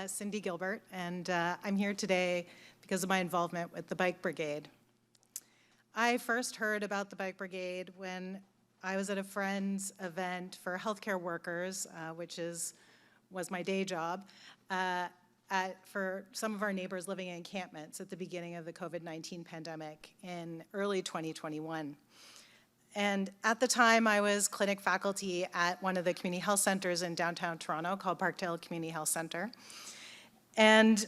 Cyndi Gilbert, and I'm here today because of my involvement with the Bike Brigade. I first heard about the Bike Brigade when I was at a friend's event for healthcare workers, which was my day job, for some of our neighbors living in encampments at the beginning of the COVID-19 pandemic in early 2021. And at the time, I was clinic faculty at one of the community health centers in downtown Toronto called Parkdale Community Health Center. And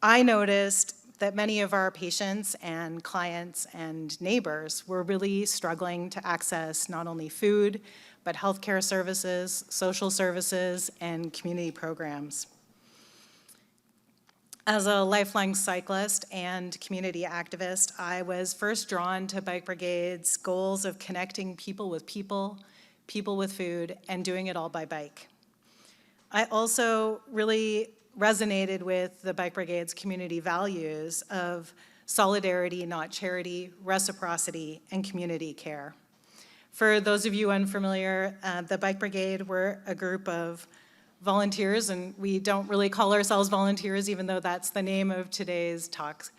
I noticed that many of our patients and clients and neighbors were really struggling to access not only food, but healthcare services, social services, and community programs. As a lifelong cyclist and community activist, I was first drawn to Bike Brigade's goals of connecting people with people, people with food, and doing it all by bike. I also really resonated with the Bike Brigade's community values of solidarity, not charity, reciprocity, and community care. For those of you unfamiliar, the Bike Brigade were a group of volunteers, and we don't really call ourselves volunteers, even though that's the name of today's talk.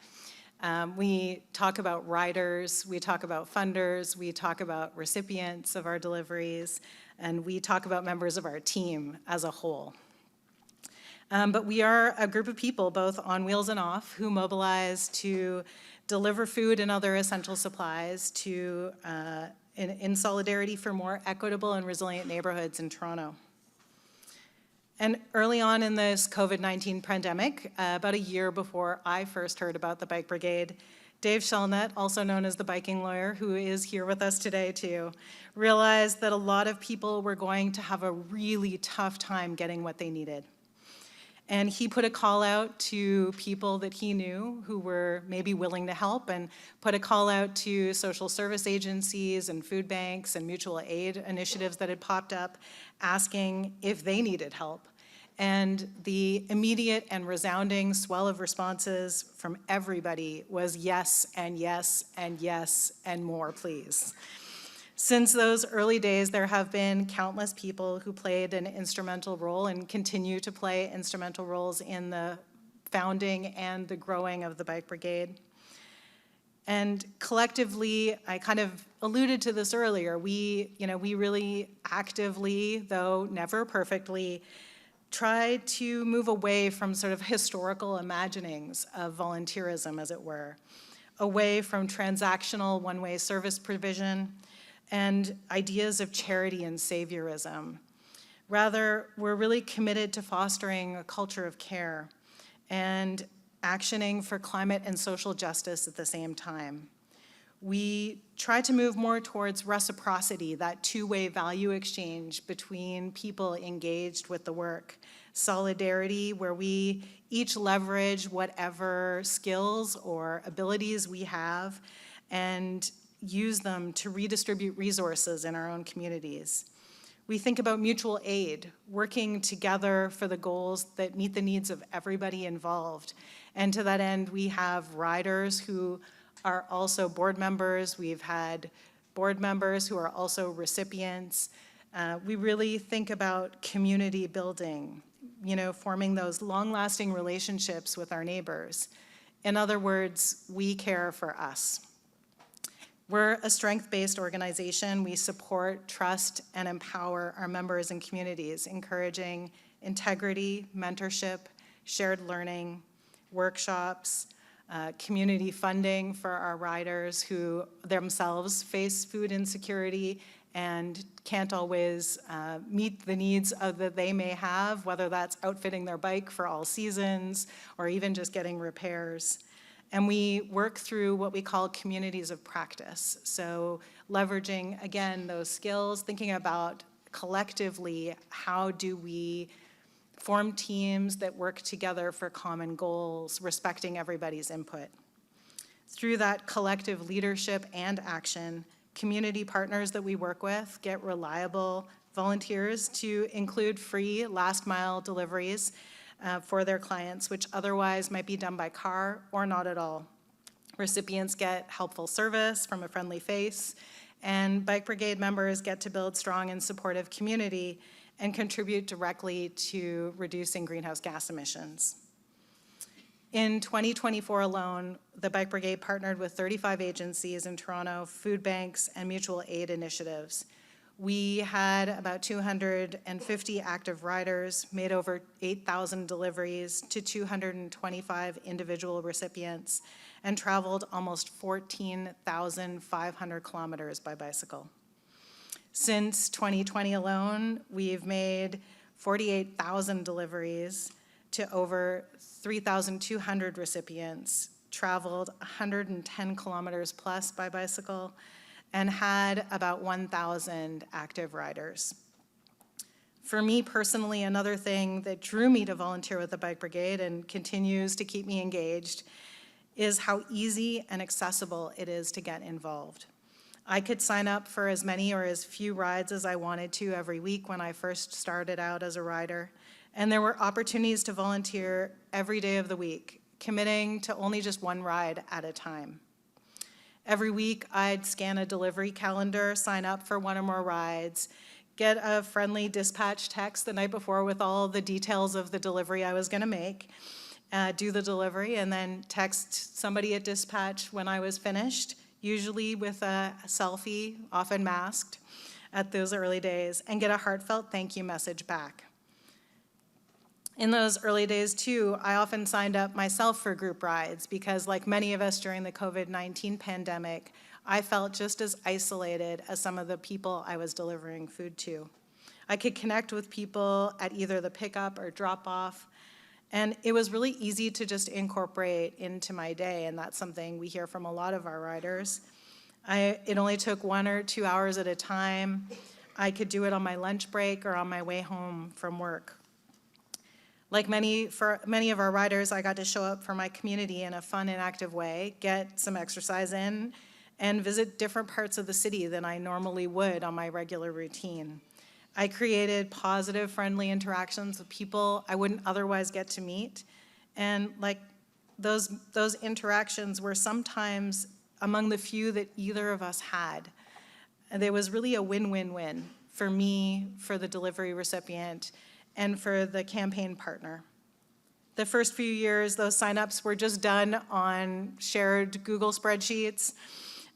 We talk about riders, we talk about funders, we talk about recipients of our deliveries, and we talk about members of our team as a whole. But we are a group of people, both on wheels and off, who mobilize to deliver food and other essential supplies in solidarity for more equitable and resilient neighborhoods in Toronto. And early on in this COVID-19 pandemic, about a year before I first heard about the Bike Brigade, Dave Shellnut, also known as the biking lawyer, who is here with us today too, realized that a lot of people were going to have a really tough time getting what they needed. And he put a call out to people that he knew who were maybe willing to help, and put a call out to social service agencies and food banks and mutual aid initiatives that had popped up, asking if they needed help. And the immediate and resounding swell of responses from everybody was yes, and yes, and yes, and more, please. Since those early days, there have been countless people who played an instrumental role and continue to play instrumental roles in the founding and the growing of the Bike Brigade. And collectively, I kind of alluded to this earlier, we really actively, though never perfectly, try to move away from sort of historical imaginings of volunteerism, as it were, away from transactional one-way service provision and ideas of charity and saviorism. Rather, we're really committed to fostering a culture of care and actioning for climate and social justice at the same time. We try to move more towards reciprocity, that two-way value exchange between people engaged with the work. Solidarity, where we each leverage whatever skills or abilities we have and use them to redistribute resources in our own communities. We think about mutual aid, working together for the goals that meet the needs of everybody involved. And to that end, we have riders who are also board members. We've had board members who are also recipients. We really think about community building, forming those long-lasting relationships with our neighbors. In other words, we care for us. We're a strength-based organization. We support, trust, and empower our members and communities, encouraging integrity, mentorship, shared learning, workshops, community funding for our riders who themselves face food insecurity and can't always meet the needs that they may have, whether that's outfitting their bike for all seasons or even just getting repairs. And we work through what we call communities of practice. So leveraging, again, those skills, thinking about collectively, how do we form teams that work together for common goals, respecting everybody's input. Through that collective leadership and action, community partners that we work with get reliable volunteers to include free last mile deliveries for their clients, which otherwise might be done by car or not at all. Recipients get helpful service from a friendly face, and Bike Brigade members get to build strong and supportive community and contribute directly to reducing greenhouse gas emissions. In 2024 alone, the Bike Brigade partnered with 35 agencies in Toronto, food banks, and mutual aid initiatives. We had about 250 active riders, made over 8,000 deliveries to 225 individual recipients, and traveled almost 14,500 kilometers by bicycle. Since 2020 alone, we've made 48,000 deliveries to over 3,200 recipients, traveled 110 kilometers plus by bicycle, and had about 1,000 active riders. For me personally, another thing that drew me to volunteer with the Bike Brigade and continues to keep me engaged is how easy and accessible it is to get involved. I could sign up for as many or as few rides as I wanted to every week when I first started out as a rider. And there were opportunities to volunteer every day of the week, committing to only just one ride at a time. Every week, I'd scan a delivery calendar, sign up for one or more rides, get a friendly dispatch text the night before with all the details of the delivery I was gonna make, do the delivery, and then text somebody at dispatch when I was finished, usually with a selfie, often masked, at those early days, and get a heartfelt thank you message back. In those early days too, I often signed up myself for group rides because, like many of us during the COVID-19 pandemic, I felt just as isolated as some of the people I was delivering food to. I could connect with people at either the pickup or drop off, and it was really easy to just incorporate into my day, and that's something we hear from a lot of our riders. It only took 1 or 2 hours at a time. I could do it on my lunch break or on my way home from work. Like for many of our riders, I got to show up for my community in a fun and active way, get some exercise in, and visit different parts of the city than I normally would on my regular routine. I created positive, friendly interactions with people I wouldn't otherwise get to meet. And like those interactions were sometimes among the few that either of us had. And there was really a win-win-win for me, for the delivery recipient, and for the campaign partner. The first few years, those signups were just done on shared Google spreadsheets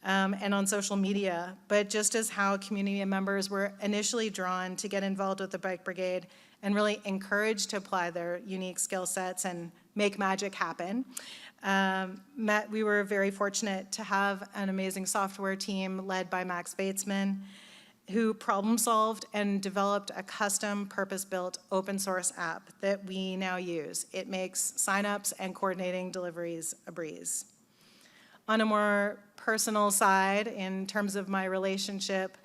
and on social media, but just as how community members were initially drawn to get involved with the Bike Brigade and really encouraged to apply their unique skill sets and make magic happen, we were very fortunate to have an amazing software team led by Max Batesman, who problem solved and developed a custom purpose-built open source app that we now use. It makes signups and coordinating deliveries a breeze. On a more personal side, in terms of my relationship,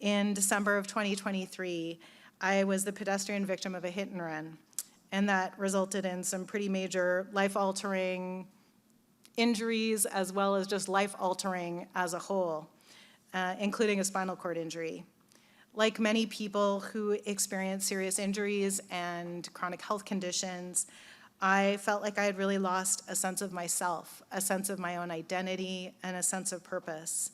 in December of 2023, I was the pedestrian victim of a hit and run, and that resulted in some pretty major life-altering injuries as well as just life-altering as a whole. Including a spinal cord injury. Like many people who experience serious injuries and chronic health conditions, I felt like I had really lost a sense of myself, a sense of my own identity, and a sense of purpose.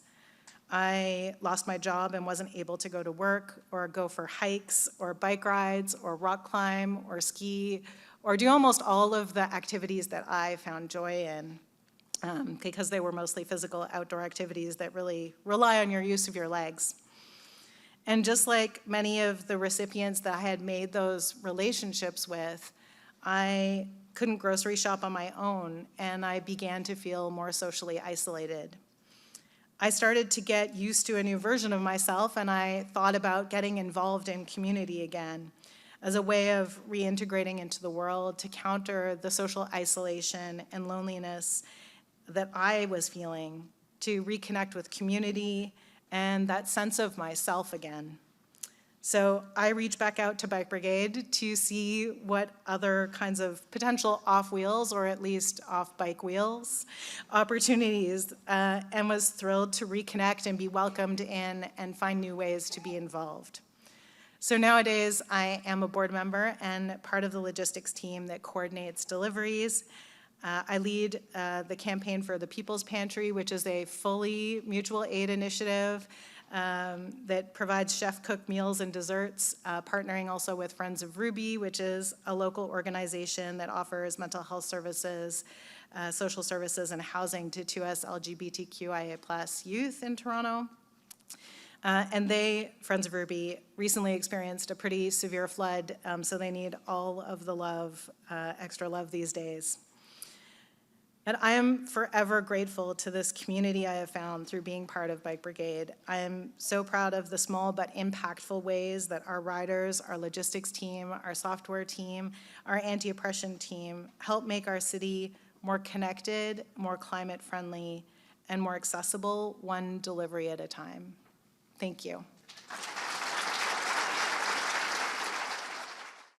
I lost my job and wasn't able to go to work or go for hikes or bike rides or rock climb or ski or do almost all of the activities that I found joy in. Because they were mostly physical outdoor activities that really rely on your use of your legs. And just like many of the recipients that I had made those relationships with, I couldn't grocery shop on my own, and I began to feel more socially isolated. I started to get used to a new version of myself, and I thought about getting involved in community again as a way of reintegrating into the world to counter the social isolation and loneliness that I was feeling, to reconnect with community and that sense of myself again. So I reached back out to Bike Brigade to see what other kinds of potential off wheels, or at least off bike wheels, opportunities, and was thrilled to reconnect and be welcomed in and find new ways to be involved. So nowadays, I am a board member and part of the logistics team that coordinates deliveries. I lead the campaign for the People's Pantry, which is a fully mutual aid initiative that provides chef-cooked meals and desserts, partnering also with Friends of Ruby, which is a local organization that offers mental health services, social services, and housing to 2S LGBTQIA+ youth in Toronto. And they, Friends of Ruby, recently experienced a pretty severe flood, so they need all of the love, extra love these days. And I am forever grateful to this community I have found through being part of Bike Brigade. I am so proud of the small but impactful ways that our riders, our logistics team, our software team, our anti-oppression team help make our city more connected, more climate friendly, and more accessible, one delivery at a time. Thank you.